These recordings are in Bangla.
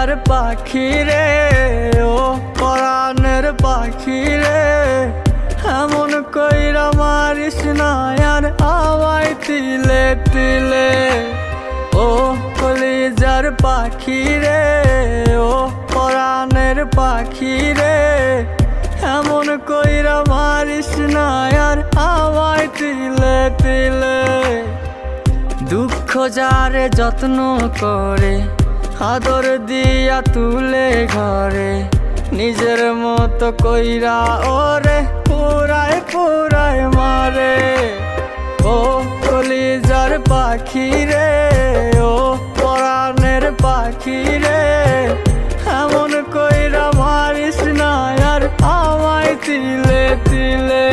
কলিজার পাখি রে, ও পরাণের পাখি রে, এমন কইরা মারিস না আর আমায় তিলে তিলে। ও কলিজার পাখি রে, ও পরাণের পাখি রে, এমন কইরা মারিস না আর আমায় তিলে তিলে। দুঃখ যারে যত্ন করে, আদর দিয়া তুলে ঘরে, নিজের মতো কইরা ওরে পুরায় পুরায় মারে। ও কলিজার পাখি রে, ও পরাণের পাখি রে, এমন কইরা মারিস না আর আমায় তিলে তিলে।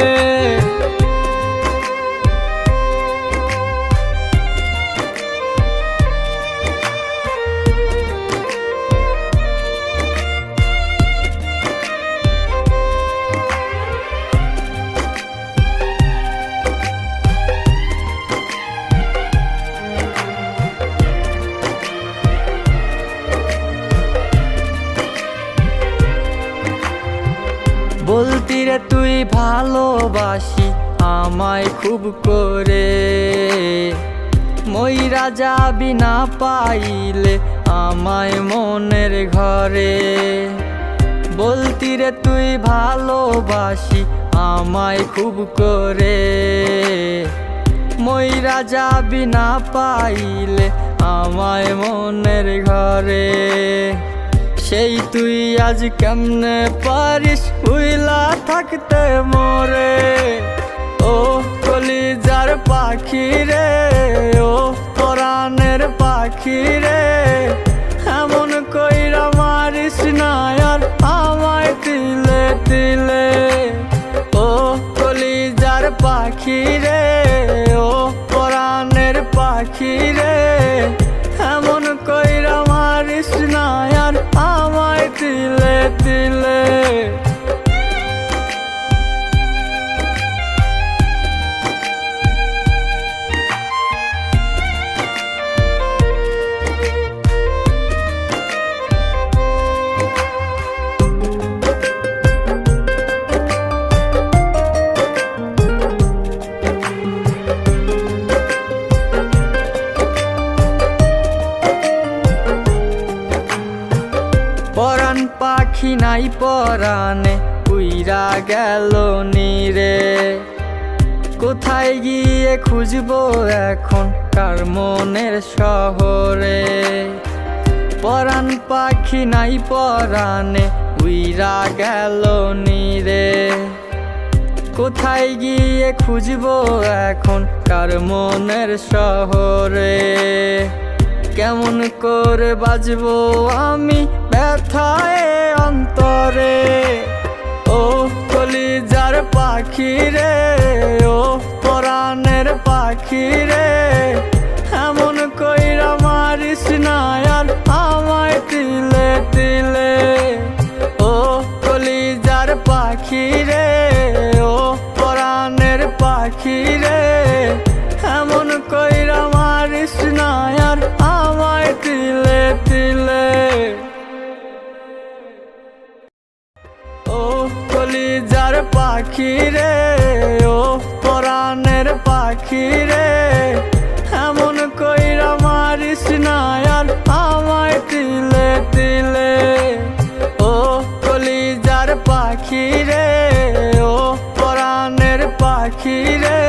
বলতি রে তুই ভালোবাসি আমায় খুব করে, মইরা যাবি না পাইলে আমায় মনের ঘরে। বলতি রে তুই ভালোবাসি আমায় খুব করে, মইরা যাবি না পাইলে আমায় মনের ঘরে। সেই তুই আজ কেমনে পারিস উইলা থাকতে মোরে। ও কলিজার পাখি রে, ও পরাণের পাখি রে, এমন কইরা মারিস না আর আমায় তিলে তিলে। ও কলিজার পাখি রে, ও পরাণের পাখি রে, এমন কইরা মারিস না আর আমায় তিলে তিলে। পরাণ পাখি নাই পরাণে উইরা গেল নীরে, কোথায় গিয়ে খুঁজবো এখন কার মনের শহরে। পরাণ পাখি নাই পরাণে উইরা গেল নীরে, কোথায় গিয়ে খুঁজবো এখন কার মনের শহরে। কেমন করে বাজবো আমি ব্যথায় অন্তরে। ও কলিজার পাখি রে, ও পরাণের পাখি রে, এমন কইরা মারিস না আর আমায় তিলে তিলে। ও কলিজার পাখি রে, ও পরাণের পাখি রে, এমন কইরা মারিস না আর আমায় তিলে তিলে। ও কলিজার পাখি রে, ও পরাণের পাখি রে, এমন কইরা মারিস না আর আমায় তিলে তিলে। ও কলিজার পাখি রে, ও পরাণের পাখি রে,